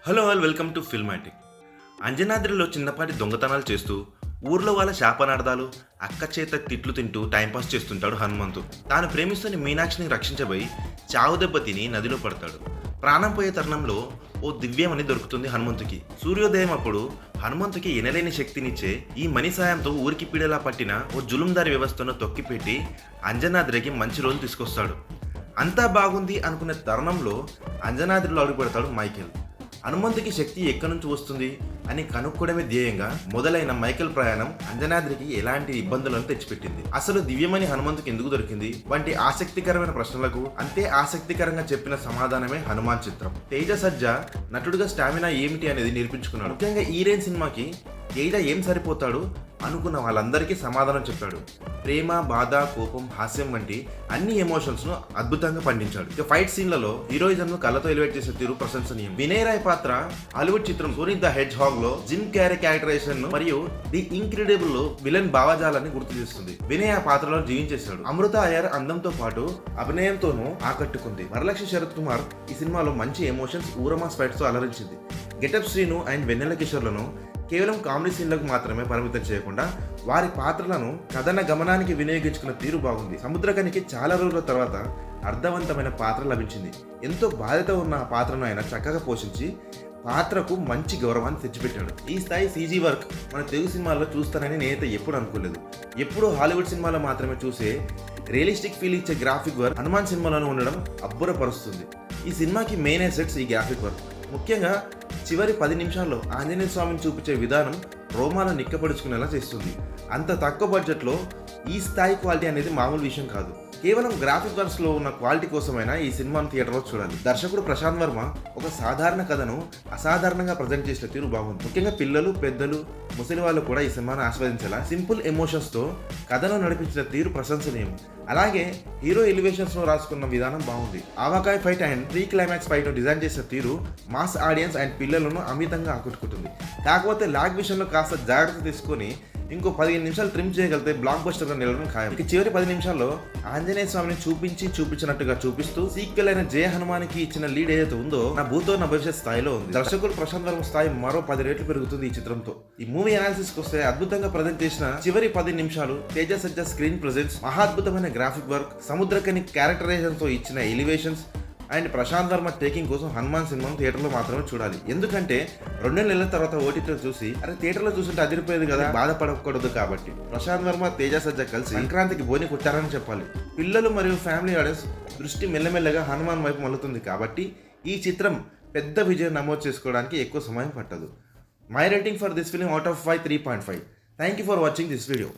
Hello welcome to Filmatic. అంజనాద్రిలో చిన్నపాటి దొంగతనాలు చేస్తూ ఊర్లో వాళ్ళ శాపనార్థాలు అక్క చేత తిట్లు తింటూ టైంపాస్ చేస్తుంటాడు హనుమంతు. తాను ప్రేమిస్తున్న మీనాక్షిని రక్షించబోయి చావు దెబ్బ తిని నదిలో పడతాడు. ప్రాణం పోయే తరుణంలో ఓ దివ్యమణి దొరుకుతుంది హనుమంతుకి. సూర్యోదయం అప్పుడు హనుమంతుకి ఎనలేని శక్తినిచ్చే ఈ మణి సాయంతో ఊరికి పీడలా పట్టిన ఓ జులుందారి వ్యవస్థను తొక్కిపెట్టి అంజనాద్రికి మంచి రోజు తీసుకొస్తాడు. అంతా బాగుంది అనుకునే తరుణంలో అంజనాద్రిలో అడుగుపెడతాడు మైకేల్. హనుమంతుకి శక్తి ఎక్కడి నుంచి వస్తుంది అని కనుక్కోవడమే ధ్యేయంగా మొదలైన మైకేల్ ప్రయాణం అంజనాద్రికి ఎలాంటి ఇబ్బందులను తెచ్చిపెట్టింది, అసలు దివ్యమని హనుమంతుకి ఎందుకు దొరికింది వంటి ఆసక్తికరమైన ప్రశ్నలకు అంతే ఆసక్తికరంగా చెప్పిన సమాధానమే హనుమాన్ చిత్రం. తేజ సజ్జా నటుడిగా స్టామినా ఏమిటి అనేది నిరూపించుకున్నాడు. ముఖ్యంగా ఈ రేంజ్ సినిమాకి తేజ ఏం సరిపోతాడు అనుకున్న వాళ్ళందరికీ సమాధానం చెప్పాడు. ప్రేమ, బాధ, కోపం, హాస్యం వంటి అన్ని ఎమోషన్స్ ను అద్భుతంగా పండించాడు. ఇక ఫైట్ సీన్లలో హీరోయిజం ను కళ్ళతో ఎలివేట్ చేసే తీరు ప్రశంసనీయం. వినయ్ రాయ్ పాత్ర హాలీవుడ్ చిత్రం సోనిక్ ద హెడ్జ్ హాగ్ లో జిమ్ క్యారీ క్యారెక్టరైజేషన్ ను మరియు ది ఇంక్రెడిబుల్ లో విలన్ భావజాలాన్ని గుర్తు చేస్తుంది. వినయ్ ఆ పాత్రలో జీవించేశాడు. అమృత అయ్యర్ అందంతో పాటు అభినయంతోనూ ఆకట్టుకుంది. వరలక్ష్మి శరత్ కుమార్ ఈ సినిమాలో మంచి ఎమోషన్స్, ఊరమాస్ ఫైట్స్ తో అలరించింది. గెటప్ శ్రీను అండ్ వెన్నెల కిషోర్లను కేవలం కామెడీ సీన్లకు మాత్రమే పరిమితం చేయకుండా వారి పాత్రలను కథన గమనానికి వినియోగించుకున్న తీరు బాగుంది. సముద్రకనికి చాలా రోజుల తర్వాత అర్థవంతమైన పాత్ర లభించింది. ఎంతో బాధ్యత ఉన్న ఆ పాత్రను ఆయన చక్కగా పోషించి పాత్రకు మంచి గౌరవాన్ని తెచ్చిపెట్టాడు. ఈ స్థాయి సీజీ వర్క్ మన తెలుగు సినిమాల్లో చూస్తానని నేనైతే ఎప్పుడు అనుకోలేదు. ఎప్పుడు హాలీవుడ్ సినిమాలో మాత్రమే చూసే రియలిస్టిక్ ఫీల్ ఇచ్చే గ్రాఫిక్ వర్క్ హనుమాన్ సినిమాలోనే ఉండడం అబ్బురపరుస్తుంది. ఈ సినిమాకి మెయిన్ అసెట్స్ ఈ గ్రాఫిక్ వర్క్. ముఖ్యంగా చివరి 10 నిమిషాల్లో ఆంజనేయ స్వామిని చూపించే విధానం రోమాలను నిక్కపడుచుకునేలా చేస్తుంది. అంత తక్కువ బడ్జెట్లో ఈ స్థాయి క్వాలిటీ అనేది మామూలు విషయం కాదు. కేవలం గ్రాఫిక్ వర్క్స్ లో ఉన్న క్వాలిటీ కోసమైనా ఈ సినిమాను థియేటర్లో చూడాలి. దర్శకుడు ప్రశాంత్ వర్మ ఒక సాధారణ కథను అసాధారణంగా ప్రజెంట్ చేసిన తీరు బాగుంది. ముఖ్యంగా పిల్లలు, పెద్దలు, ముసలి వాళ్ళు కూడా ఈ సినిమాను ఆస్వాదించేలా సింపుల్ ఎమోషన్స్ తో కథను నడిపించిన తీరు ప్రశంసనీయం. అలాగే హీరో ఎలివేషన్స్ లో రాసుకున్న విధానం బాగుంది. Avakaya fight and pre climax fight design చేసిన తీరు మాస్ ఆడియన్స్ అండ్ పిల్లలను అమితంగా ఆకట్టుకుంటుంది. కాకపోతే లాగ్ విషయంలో కాస్త జాగ్రత్త తీసుకొని ఇంకో 15 నిమిషాలు ట్రిమ్ చేయగలిగితే బ్లాక్ బస్టర్ గా నిలవడం ఖాయం. ఇక చివరి 10 నిమిషాల్లో ఆంజనేయ స్వామిని చూపించినట్టుగా చూపిస్తూ సీక్వెల్ అయిన జయ హనుమానికి ఇచ్చిన లీడ్ ఏదైతే ఉందో నా భూతో నా భవిష్యత్ స్థాయిలో ఉంది. దర్శకుడు ప్రశాంత్ వర్మ స్థాయి మరో 10 రెట్లు పెరుగుతుంది ఈ చిత్రంతో. ఈ మూవీ అనాలిసిస్ వస్తే అద్భుతంగా ప్రజెంట్ చేసిన చివరి 10 నిమిషాలు, తేజ సజ్జా స్క్రీన్ ప్రెజెన్స్, మహాద్భుతమైన గ్రాఫిక్ వర్క్, సముద్రకని క్యారెక్టరైజేషన్ తో ఇచ్చిన elevations and Prashanth Varma taking కోసం హనుమాన్ సినిమాను థియేటర్లో మాత్రమే చూడాలి. ఎందుకంటే 2 నెలల తర్వాత ఓటీటీలో చూసి థియేటర్లో చూస్తుంటే అదిరిపోయేది కదా, బాధపడకూడదు. కాబట్టి ప్రశాంత్ వర్మ, తేజ సజ్జా కలిసి సంక్రాంతికి బోని కొట్టారని చెప్పాలి. పిల్లలు మరియు ఫ్యామిలీ ఆడియన్స్ దృష్టి మెల్లమెల్లగా హనుమాన్ వైపు మళ్ళుతుంది. కాబట్టి ఈ చిత్రం పెద్ద విజయం నమోదు చేసుకోవడానికి ఎక్కువ సమయం పట్టదు. My rating for this film out of 5 3.5. Thank you for watching this video.